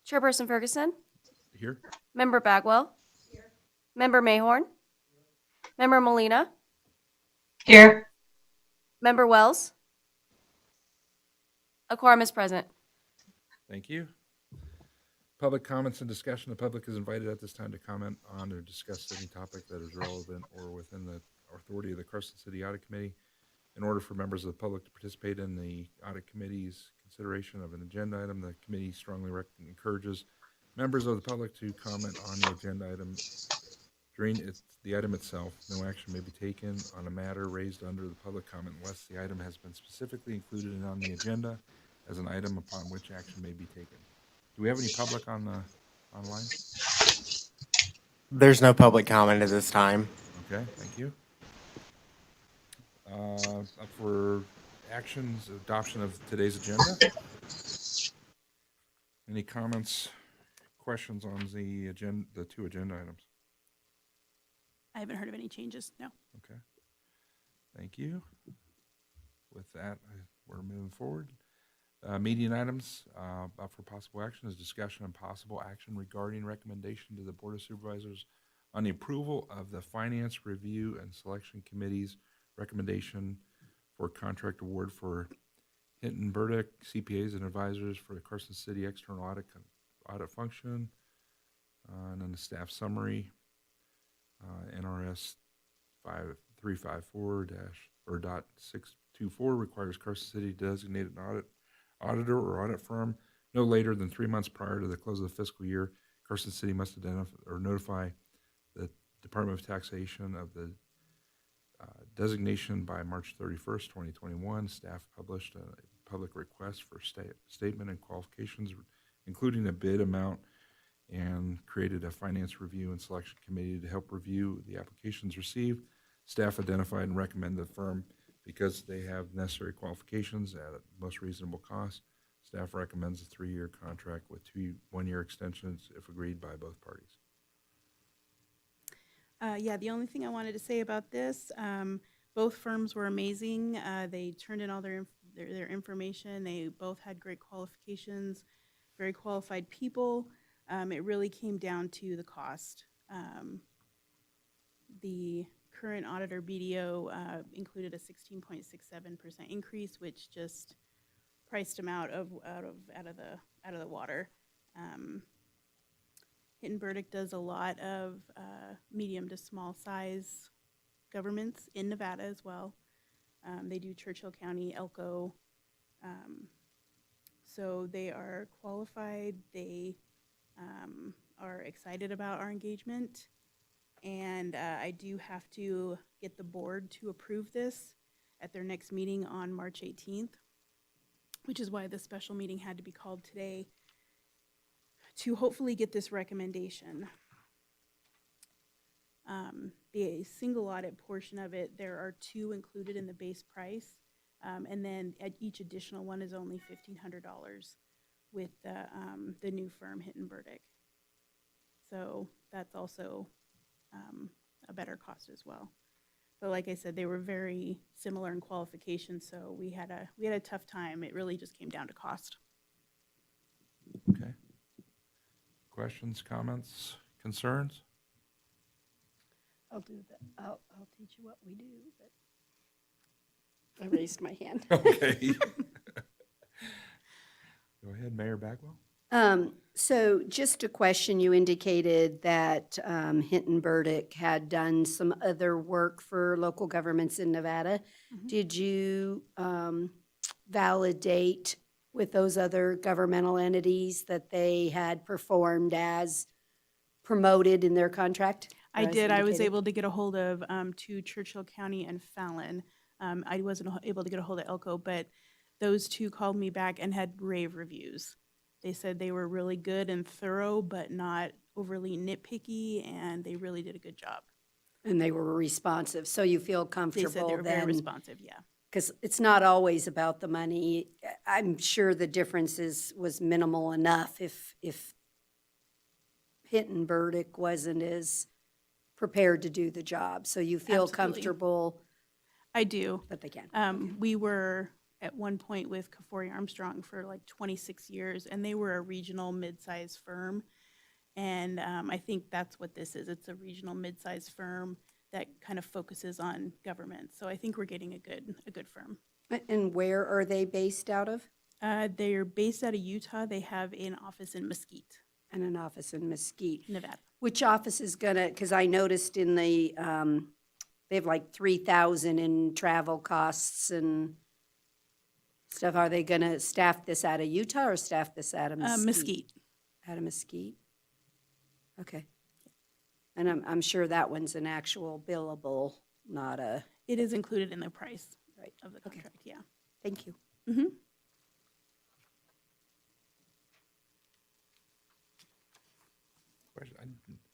Chairperson Ferguson, Here. Member Bagwell, Member Mayhorn, Member Molina, Here. Member Wells. A quorum is present. Thank you. Public comments and discussion. The public is invited at this time to comment on or discuss any topic that is relevant or within the authority of the Carson City Audit Committee. In order for members of the public to participate in the Audit Committee's consideration of an agenda item, the committee strongly encourages members of the public to comment on the agenda item during the item itself. No action may be taken on a matter raised under the public comment unless the item has been specifically included on the agenda as an item upon which action may be taken. Do we have any public on the online? There's no public comment at this time. Okay, thank you. Up for actions, adoption of today's agenda. Any comments, questions on the agenda, the two agenda items? I haven't heard of any changes, no. Okay, thank you. With that, we're moving forward. Meeting items up for possible action is discussion and possible action regarding recommendation to the Board of Supervisors on the approval of the Finance Review and Selection Committee's recommendation for contract award for Hinton Burdick CPAs and advisors for the Carson City external audit function, and then the staff summary. NRS 5354-624 requires Carson City to designate an auditor or audit firm no later than 3 months prior to the close of the fiscal year. Carson City must identify or notify the Department of Taxation of the designation by March 31st, 2021. Staff published a public request for statement and qualifications, including a bid amount, and created a finance review and selection committee to help review the applications received. Staff identified and recommended the firm because they have necessary qualifications at a most reasonable cost. Staff recommends a 3-year contract with 2 one-year extensions if agreed by both parties. Yeah, the only thing I wanted to say about this, both firms were amazing. They turned in all their information. They both had great qualifications, very qualified people. It really came down to the cost. The current auditor BDO included a 16.67% increase, which just priced them out of the water. Hinton Burdick does a lot of medium to small size governments in Nevada as well. They do Churchill County, Elko. So they are qualified. They are excited about our engagement. And I do have to get the board to approve this at their next meeting on March 18th, which is why the special meeting had to be called today to hopefully get this recommendation. The single audit portion of it, there are 2 included in the base price, and then each additional one is only $1,500 with the new firm, Hinton Burdick. So that's also a better cost as well. But like I said, they were very similar in qualifications, so we had a tough time. It really just came down to cost. Okay. Questions, comments, concerns? I'll do that. I'll teach you what we do, but I raised my hand. Okay. Go ahead, Mayor Bagwell. So just a question, you indicated that Hinton Burdick had done some other work for local governments in Nevada. Mhm. Did you validate with those other governmental entities that they had performed as promoted in their contract? I as did. I was indicated? able to get a hold of 2 Churchill County and Fallon. I wasn't able to get a hold of Elko, but those 2 called me back and had rave reviews. They said they were really good and thorough, but not overly nitpicky, and they really did a good job. And they were responsive, so you feel They comfortable said they were very then? responsive, yeah. Because it's not always about the money. I'm sure the difference was minimal enough if Hinton Burdick wasn't as prepared to do the job. So you feel Absolutely. comfortable I do. that they can. We were at one point with Kafori Armstrong for like 26 years, and they were a regional mid-sized firm. And I think that's what this is. It's a regional mid-sized firm that kind of focuses on government. So I think we're getting a good firm. And where are they based out of? They're based out of Utah. They have an office in Mesquite, And an office in Mesquite. Nevada. Which office is gonna, because I noticed in the, they have like 3,000 in travel costs and stuff. Are they gonna staff this out of Utah or staff this out of Mesquite? Mesquite. Out of Mesquite? Okay. And I'm sure that one's an actual billable, not a, It is included in the price right, of the okay. contract, yeah. Thank you. Mm-hmm.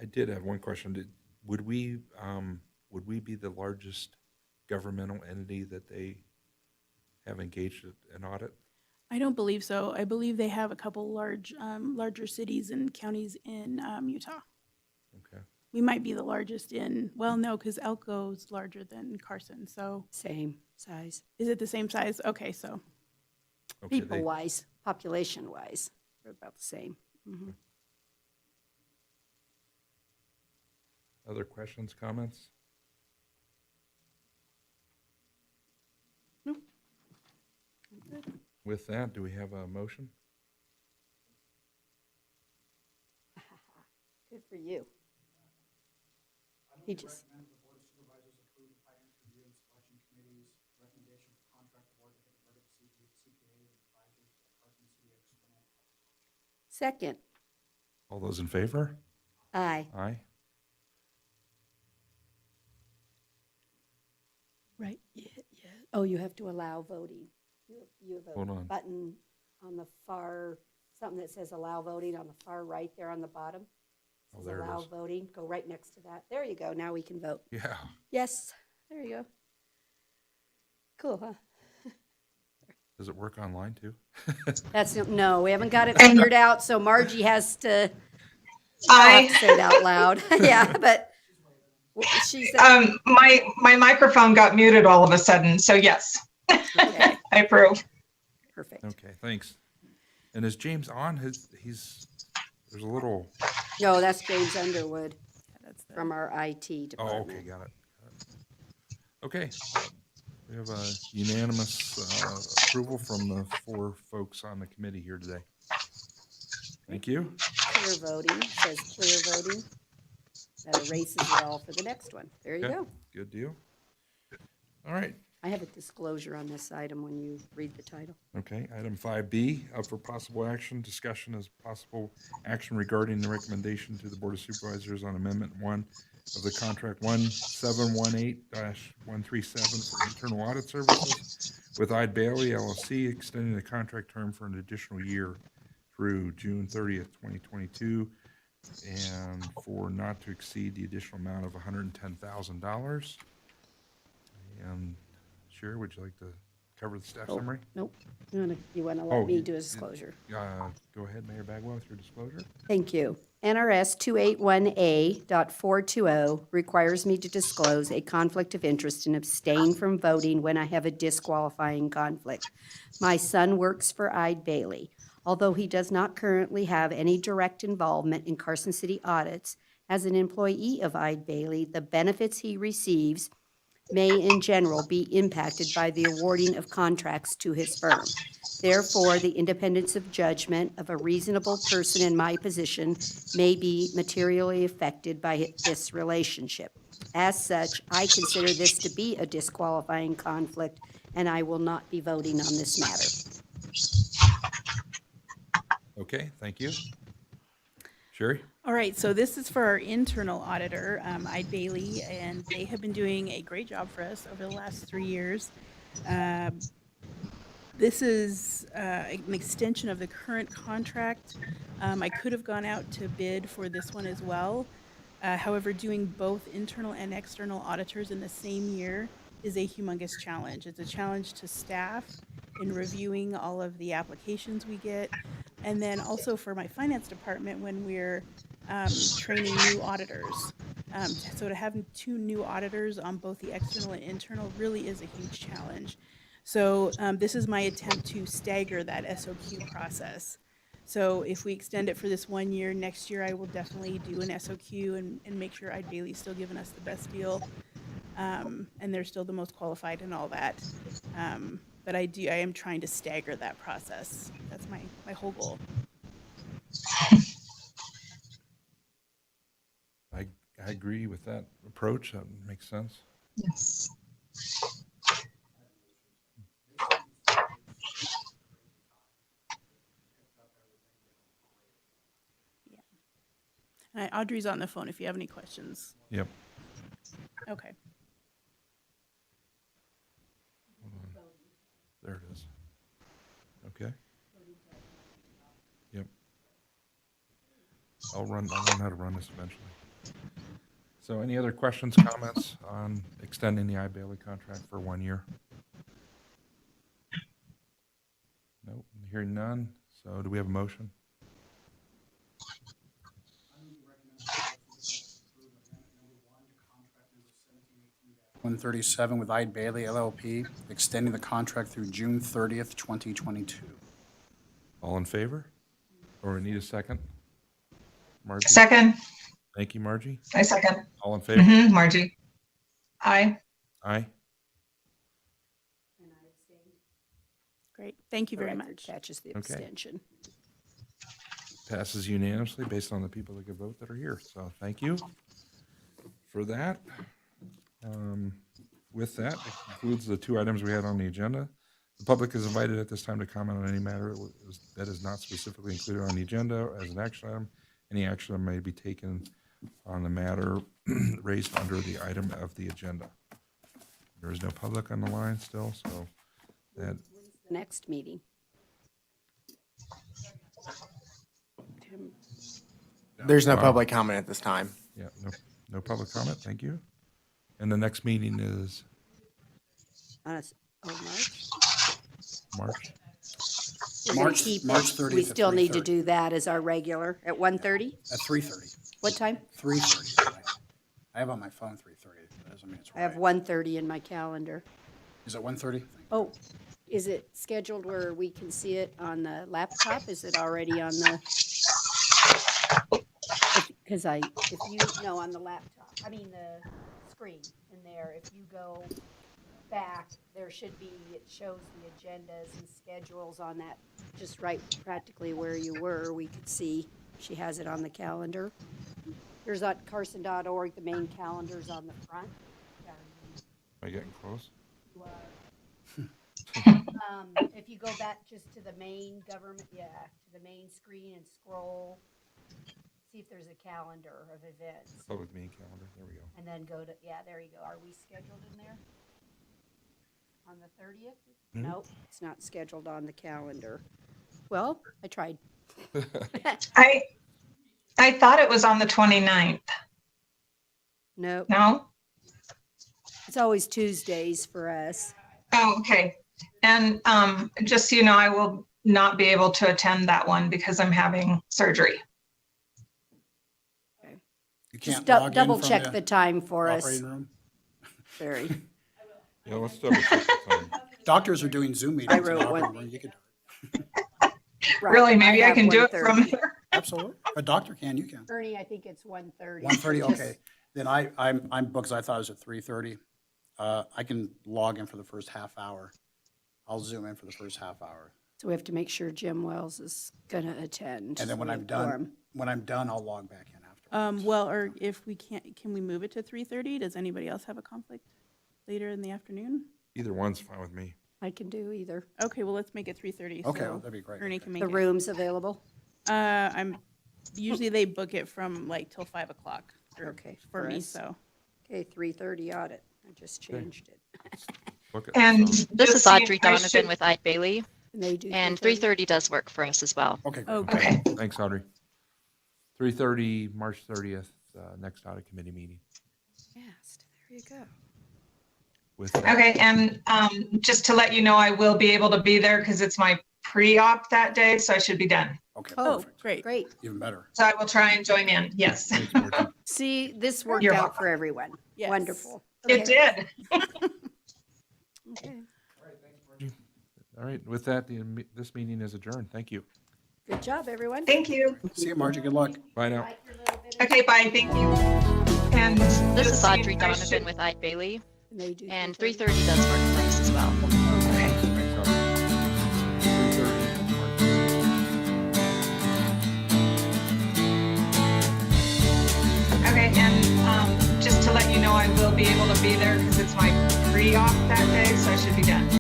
I did have one question. Would we be the largest governmental entity that they have engaged in audit? I don't believe so. I believe they have a couple larger cities and counties in Utah. Okay. We might be the largest in, well, no, because Elko's larger than Carson. So Same size. is it the same size? Okay, so Okay, People-wise, population-wise, they're about the same. Mhm. Other questions, comments? Nope. With that, do we have a motion? Good for you. He just, Recommend the Board of Supervisors approve the finance review and selection committee's recommendation for contract award to Hidden Verdict CPA and advisors to the Carson City External. second, All those in favor? aye. Aye. Right, yeah. Oh, you have to allow voting. You have Hold a on. button on the far, something that says allow voting on the far right there on the bottom. Oh, Says there it allow is. voting, go right next to that. There you go, now we can vote. Yeah. Yes, there you go. Cool, huh? Does it work online too? That's, no, we haven't got it figured out, so Margie has to, I, say it out loud. Yeah, but she said, my microphone got muted all of a sudden, so yes, okay, I approve. perfect. Okay, thanks. And is James on? There's a little, No, that's James Underwood that's the, from our IT oh, department. okay, got it. Okay. We have a unanimous approval from the 4 folks on the committee here today. Thank you. Clear voting, says clear voting. That erases it all for the next one. There you Okay, go. good deal. All right. I have a disclosure on this item when you read the title. Okay, item 5B, up for possible action, discussion as possible action regarding the recommendation to the Board of Supervisors on Amendment 1 of the contract 1718-137 for internal audit services with Eid Bailey LLC, extending the contract term for an additional year through June 30th, 2022, and for not to exceed the additional amount of $110,000. And Sherry, would you like to cover the staff Oh, summary? Nope. You wanna Oh, let me you- do a disclosure? Go ahead, Mayor Bagwell, with your disclosure. Thank you. NRS 281A.420 requires me to disclose a conflict of interest and abstain from voting when I have a disqualifying conflict. My son works for Eid Bailey. Although he does not currently have any direct involvement in Carson City audits, as an employee of Eid Bailey, the benefits he receives may in general be impacted by the awarding of contracts to his firm. Therefore, the independence of judgment of a reasonable person in my position may be materially affected by this relationship. As such, I consider this to be a disqualifying conflict, and I will not be voting on this matter. Okay, thank you. Sherry? all right, so this is for our internal auditor, Eid Bailey, and they have been doing a great job for us over the last 3 years. This is an extension of the current contract. I could have gone out to bid for this one as well. However, doing both internal and external auditors in the same year is a humongous challenge. It's a challenge to staff in reviewing all of the applications we get. And then also for my finance department when we're training new auditors. So to have 2 new auditors on both the external and internal really is a huge challenge. So this is my attempt to stagger that SOQ process. So if we extend it for this 1 year, next year I will definitely do an SOQ and make sure Eid Bailey's still giving us the best deal. And they're still the most qualified and all that. But I am trying to stagger that process. That's my whole goal. I agree with that approach. That makes sense. Yes. Audrey's on the phone if you have any questions. Yep. Okay. There it is. Okay. Yep. I'll learn how to run this eventually. So any other questions, comments on extending the Eid Bailey contract for 1 year? Nope, hearing none. So do we have a motion? 137 with Eid Bailey LLP, extending the contract through June 30th, 2022. All in favor? Or we need a second? Margie? Second. Thank you, Margie. I second. All in favor? Margie. Aye. Aye. Great. Thank you The very record much. catches the Okay. abstention. Passes unanimously based on the people that could vote that are here. So thank you for that. With that, it concludes the 2 items we had on the agenda. The public is invited at this time to comment on any matter that is not specifically included on the agenda as an action item. Any action may be taken on the matter raised under the item of the agenda. There is no public on the line still, so that, The next meeting. There's no Wow. public comment at this time. yeah, no public comment. Thank you. And the next meeting is March? March. We're gonna March- keep it. March 30th We at still need to 3:30. do that as our regular at 1:30? At 3:30. What time? 3:30. I have on my phone 3:30. That doesn't mean it's I have right. 1:30 in my calendar. Is it 1:30? Oh, is it scheduled where we can see it on the laptop? Is it already on the? Because if you, no, on the laptop, I mean the screen in there, if you go back, there should be, it shows the agendas and schedules on that, just right practically where you were, we could see. She has it on the calendar. Here's at carson.org, the main calendar's on the front. Am I getting close? If you go back just to the main government, to the main screen and scroll, see if there's a calendar of events. Public meeting calendar. There we go. And then go to, there you go. Are we scheduled in there? On the 30th? Nope, it's not scheduled on the calendar. Well, I tried. I thought it was on the 29th. Nope, No? it's always Tuesdays for us. Oh, okay. And just so you know, I will not be able to attend that one because I'm having surgery. You Just can't log in double from check the time for us, operating room? Barry. Yeah, let's double check the time. Doctors are doing Zoom meetings. in the wrote one. operating room. You could, Right, Really, maybe I have can do it 1:30. from here. absolutely. A doctor can, you can. Ernie, I think it's 1:30. 1:30, Just- okay. Then I'm booked, 'cause I thought it was at 3:30. I can log in for the first half hour. I'll Zoom in for the first half hour. So we have to make sure Jim Wells is gonna attend. And then when We I'm have done, I'll log back in after. Well, or if we can't, can we move it to 3:30? Does anybody else have a conflict later in the afternoon? Either one's fine with me. I can do either. Okay, well, let's make it 3:30. Okay, so that'd be great. Ernie Okay. can make The it. room's available? Usually they book it from like till 5 o'clock. Okay, For for me, us. so. Okay, 3:30 audit. I just changed it. Look at And so- This just is so you- Audrey I Donovan should- with Eid Bailey, And they do and 3:30? 3:30 does work for us as well. Okay, great. Oh, great. Okay. Thanks, Audrey. 3:30, March 30th, next audit committee meeting. Yes, there you go. With that, Okay, and just to let you know, I will be able to be there because it's my pre-op that day, so I should be done. Okay, Oh, perfect. Great. Great. Even better. So I will try and join in, yes. thanks, Margie. See, this worked You're out for everyone. Yes. Wonderful. It Okay. did. Okay. All right, with that, this meeting is adjourned. Thank you. Good job, everyone. Thank you. See you, Margie. Good luck. Bye now. Okay, bye, thank you. And This just is so you Audrey guys Donovan should- with Eid Bailey, And they do and 3:30. 3:30 does work for us as well. Okay. Thanks, Audrey. 3:30. Okay, and just to let you know, I will be able to be there because it's my pre-off that day, so I should be done.